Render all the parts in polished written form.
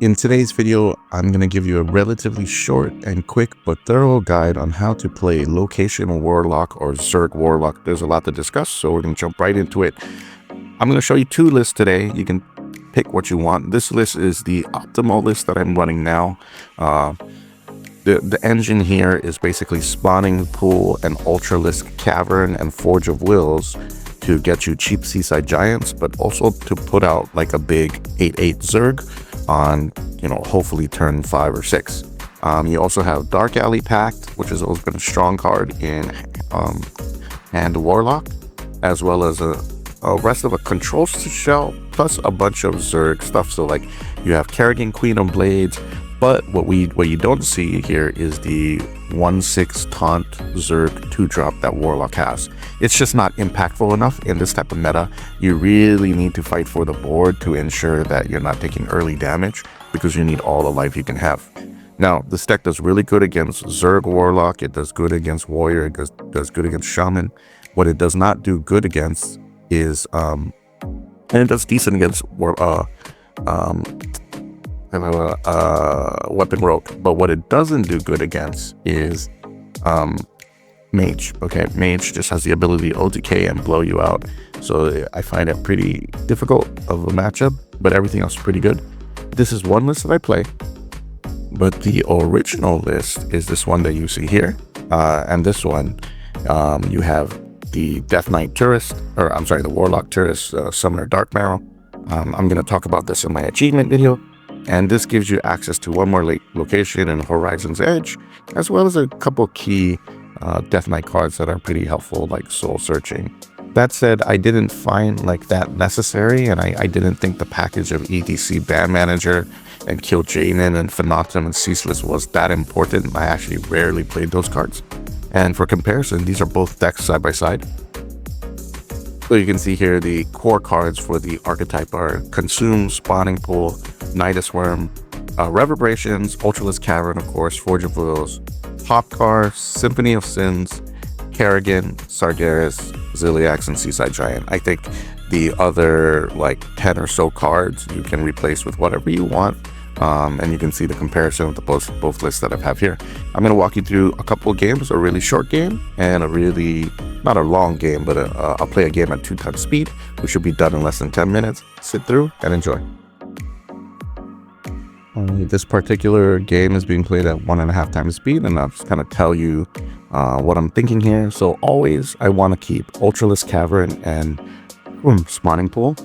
In today's video, I'm going to give you a relatively short and quick but thorough guide on how to play Location Warlock or Zerg Warlock. There's a lot to discuss, so we're going to jump right into it. I'm going to show you two lists today. You can pick what you want. This list is the optimal list that I'm running now. The engine here is basically Spawning Pool and Ultralisk Cavern and Forge of Wills to get you cheap seaside giants, but also to put out like a big 8/8 Zerg on, hopefully turn 5 or 6. You also have Dark Alley Pact, which has always been a strong card in Hand Warlock, as well as a rest of a control shell, plus a bunch of Zerg stuff. So like you have Kerrigan, Queen of Blades, but what you don't see here is the 1/6 taunt Zerg 2-drop that Warlock has. It's just not impactful enough in this type of meta. You really need to fight for the board to ensure that you're not taking early damage, because you need all the life you can have. Now, this deck does really good against Zerg Warlock. It does good against Warrior. It does good against Shaman. What it does not do good against is, and it does decent against Weapon Rogue. But what it doesn't do good against is Mage. Okay, Mage just has the ability to OTK and blow you out. So I find it pretty difficult of a matchup, but everything else is pretty good. This is one list that I play, but the original list is this one that you see here. And this one, you have the Death Knight Tourist, the Warlock Tourist Summoner Dark Marrow. I'm going to talk about this in my achievement video. And this gives you access to one more location in Horizon's Edge, as well as a couple key Death Knight cards that are pretty helpful, like Soul Searching. That said, I didn't find that necessary, and I didn't think the package of EDC Band Manager and eYGn and Phantom and Ceaseless was that important. I actually rarely played those cards. And for comparison, these are both decks side by side. So you can see here the core cards for the archetype are Consume, Spawning Pool, Nidus Worm, Reverberations, Ultralisk Cavern, of course, Forge of Wills, Hopcar, Symphony of Sins, Kerrigan, Sargeras, Ziliax, and Seaside Giant. I think the other 10 or so cards you can replace with whatever you want. And you can see the comparison of the both lists that I have here. I'm going to walk you through a couple of games, a really short game and a really, not a long game, but I'll play a game at 2 times speed, which should be done in less than 10 minutes. Sit through and enjoy. This particular game is being played at 1.5 times speed, and I'll just kind of tell you what I'm thinking here. So always I want to keep Ultralisk Cavern and Spawning Pool.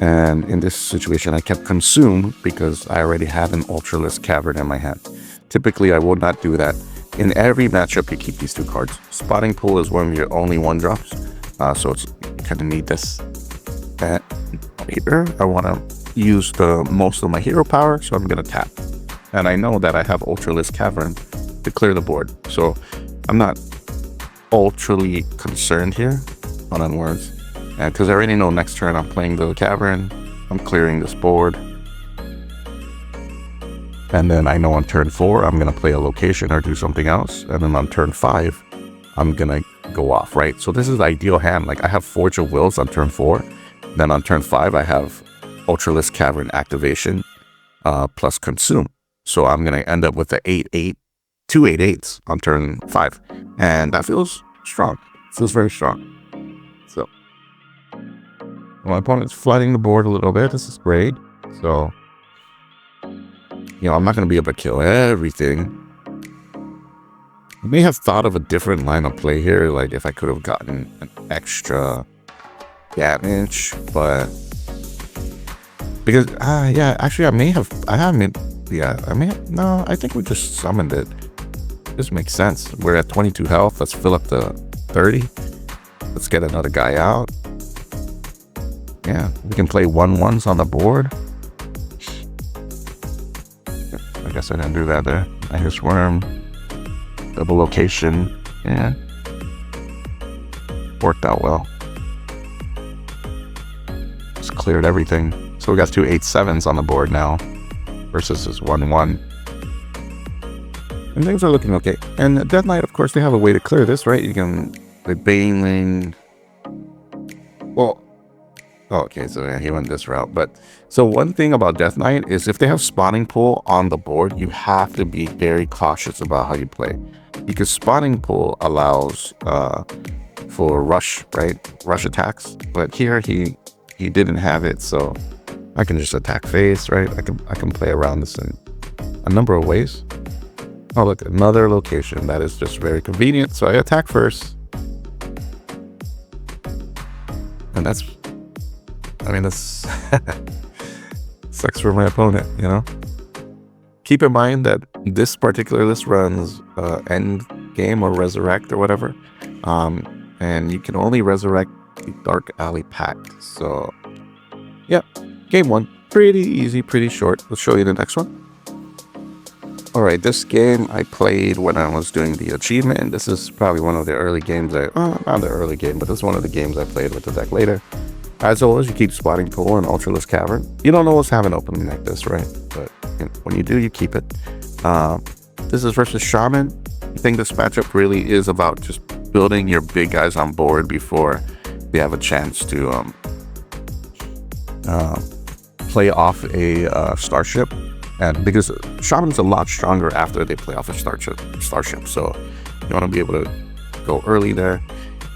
And in this situation, I kept Consume because I already had an Ultralisk Cavern in my hand. Typically, I would not do that. In every matchup, you keep these 2 cards. Spawning Pool is one of your only 1-drops, so you kind of need this. And here, I want to use most of my hero power, so I'm going to tap. And I know that I have Ultralisk Cavern to clear the board, so I'm not ultrally concerned here on words. Because I already know next turn I'm playing the Cavern, I'm clearing this board. And then I know on turn 4 I'm going to play a location or do something else. And then on turn 5 I'm going to go off, right? So this is the ideal hand. I have Forge of Wills on turn 4. Then on turn 5 I have Ultralisk Cavern activation plus Consume. So I'm going to end up with the 8/8, 2 8/8s on turn 5. And that feels strong. Feels very strong. So my opponent's flooding the board a little bit. This is great. So, I'm not going to be able to kill everything. I may have thought of a different line of play here, like if I could have gotten an extra damage, but because, actually I may have, no, I think we just summoned it. This makes sense. We're at 22 health. Let's fill up the 30. Let's get another guy out. Yeah, we can play 1/1s on the board. I guess I didn't do that there. Nidus Worm. Double location. Yeah. Worked out well. Just cleared everything. So we got 2 8/7s on the board now. Versus this 1/1. And things are looking okay. And Death Knight, of course, they have a way to clear this, right? You can play Baneling. Well, Oh, okay, so yeah, he went this route. But so one thing about Death Knight is if they have spawning pool on the board, you have to be very cautious about how you play, because spawning pool allows for rush, right? Rush attacks. But here he didn't have it, so I can just attack face, right? I can play around this in a number of ways. Oh, look, another location that is just very convenient. So I attack first, and that's, I mean, that's sucks for my opponent, you know? Keep in mind that this particular list runs end game or resurrect or whatever. And you can only resurrect the Dark Alley Pact. So, yeah, game one. Pretty easy, pretty short. Let's show you the next one. All right, this game I played when I was doing the achievement. This is probably one of the early games not the early game, but this is one of the games I played with the deck later. As always, you keep spotting pool and Ultraless Cavern. You don't always have an opening like this, right? But when you do, you keep it. This is versus Shaman. I think this matchup really is about just building your big guys on board before they have a chance to play off a starship. And because Shaman's a lot stronger after they play off a starship, so you want to be able to go early there.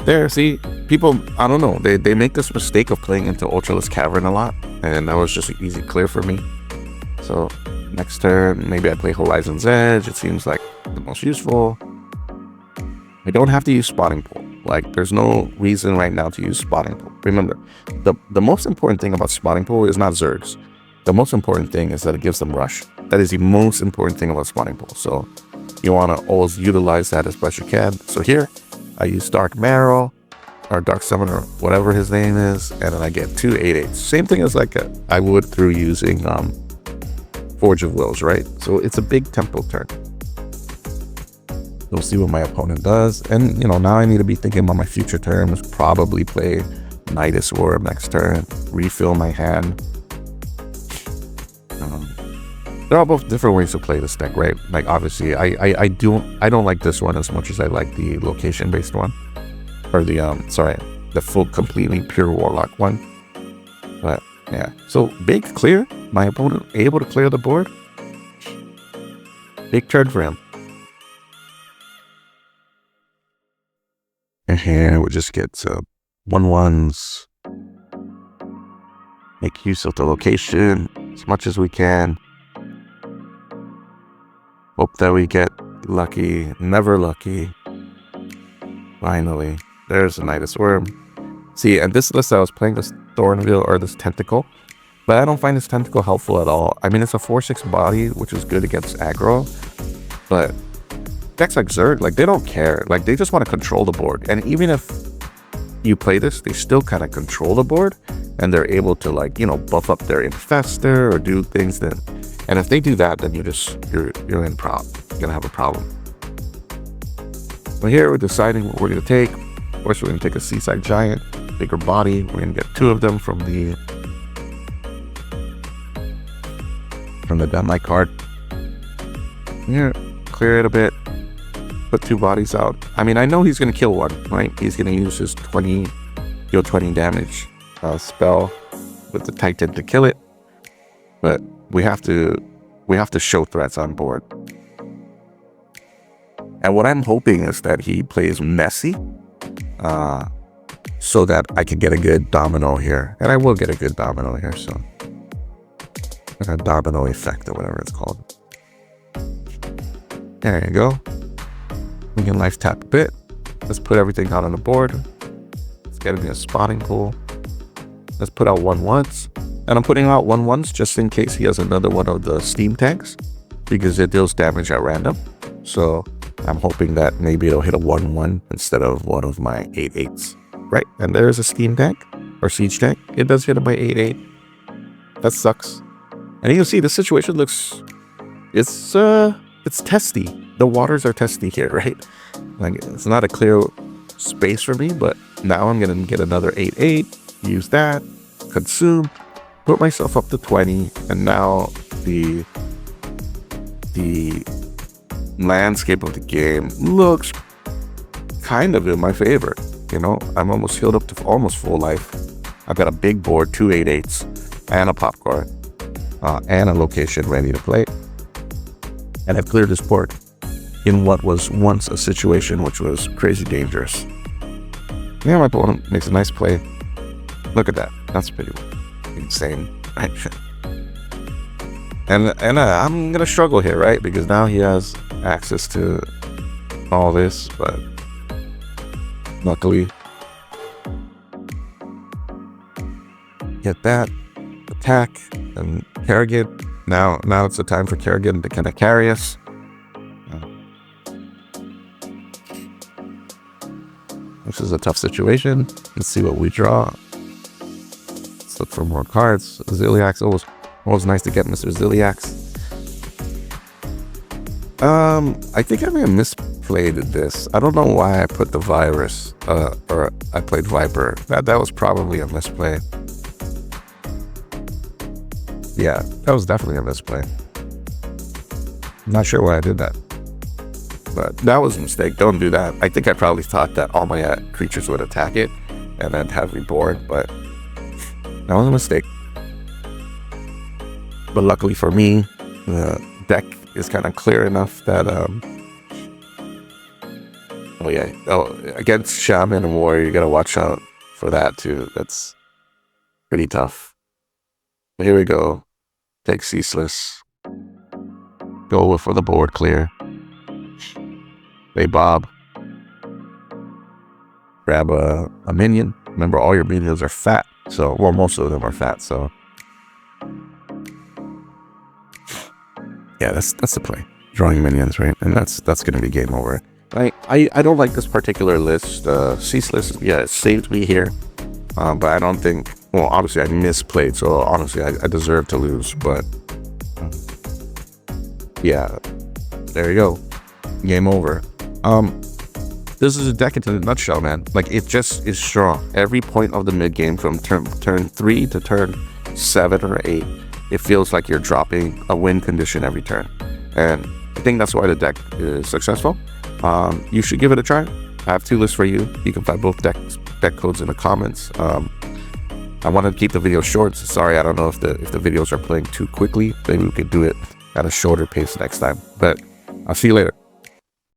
There, see, people, I don't know, they make this mistake of playing into Ultraless Cavern a lot, and that was just an easy clear for me. So next turn, maybe I play Horizon's Edge. It seems like the most useful. I don't have to use Spotting Pool. Like, there's no reason right now to use Spotting Pool. Remember, the most important thing about Spotting Pool is not Zergs. The most important thing is that it gives them rush. That is the most important thing about Spotting Pool. So you want to always utilize that as best you can. So here, I use Dark Marrow, or Dark Summoner, whatever his name is, and then I get 2 8/8s. Same thing as like I would through using Forge of Wills, right? So it's a big tempo turn. We'll see what my opponent does. And, you know, now I need to be thinking about my future turns. Probably play Nidus Orb next turn, refill my hand. They're all both different ways to play this deck, right? Like, obviously, I don't like this one as much as I like the location-based one. Or the full, completely pure Warlock one. But, yeah. So, big clear. My opponent able to clear the board. Big turn for him. And here we just get 1/1s. Make use of the location as much as we can. Hope that we get lucky. Never lucky. Finally. There's a Nidus Worm. See, and this list I was playing this Thornville or this Tentacle. But I don't find this Tentacle helpful at all. I mean, it's a 4/6 body, which is good against aggro. But decks like Zerg, like, they don't care. Like, they just want to control the board. And even if you play this, they still kind of control the board. And they're able to, like, you know, buff up their Infester or do things that... And if they do that, then you're in gonna have a problem. But here we're deciding what we're gonna take. Of course, we're gonna take a Seaside Giant, bigger body. We're gonna get 2 of them from the Death card. Here, clear it a bit. Put 2 bodies out. I mean, I know he's gonna kill one, right? He's gonna use his 20 damage spell with the Titan to kill it. But we have to show threats on board. And what I'm hoping is that he plays messy, so that I can get a good domino here. And I will get a good domino here, so like a domino effect or whatever it's called. There you go. We can life tap a bit. Let's put everything out on the board. Let's get in a spotting pool. Let's put out 1/1s. And I'm putting out 1/1s just in case he has another one of the steam tanks, because it deals damage at random. So I'm hoping that maybe it'll hit a 1/1 instead of one of my 8/8s. Right? And there's a steam tank or siege tank. It does hit him by 8/8. That sucks. And you can see the situation looks, it's testy. The waters are testy here, right? Like, it's not a clear space for me, but now I'm gonna get another 8/8, use that, consume, put myself up to 20, and now the landscape of the game looks kind of in my favor. You know, I'm almost healed up to almost full life. I've got a big board, 2 8/8s, and a popcorn, and a location ready to play. And I've cleared this board in what was once a situation which was crazy dangerous. Yeah, my opponent makes a nice play. Look at that. That's pretty insane. And I'm gonna struggle here, right? Because now he has access to all this, but luckily, get that attack and Kerrigan. Now it's the time for Kerrigan to kind of carry us. This is a tough situation. Let's see what we draw. Let's look for more cards. Ziliax, always nice to get Mr. Ziliax. I think I may have misplayed this. I don't know why I put the virus, or I played Viper. That was probably a misplay. Yeah, that was definitely a misplay. Not sure why I did that, but that was a mistake. Don't do that. I think I probably thought that all my creatures would attack it and then have me bored, but that was a mistake. But luckily for me, the deck is kind of clear enough that against Shaman and Warrior, you gotta watch out for that too. That's pretty tough. But here we go. Take Ceaseless. Go for the board clear. Play Bob. Grab a minion. Remember, all your minions are fat. So, well, most of them are fat. So, yeah, that's the play. Drawing minions, right? And that's gonna be game over. I don't like this particular list. Ceaseless, yeah, it saved me here. But I don't think. Well, obviously I misplayed, so honestly I deserve to lose. But yeah, there you go. Game over. This is a deck in a nutshell, man. Like, it just is strong. Every point of the mid game from turn 3 to turn 7 or 8, it feels like you're dropping a win condition every turn. And I think that's why the deck is successful. You should give it a try. I have 2 lists for you. You can find both deck codes in the comments. I wanted to keep the video short. So sorry, I don't know if the videos are playing too quickly. Maybe we could do it at a shorter pace next time. But I'll see you later.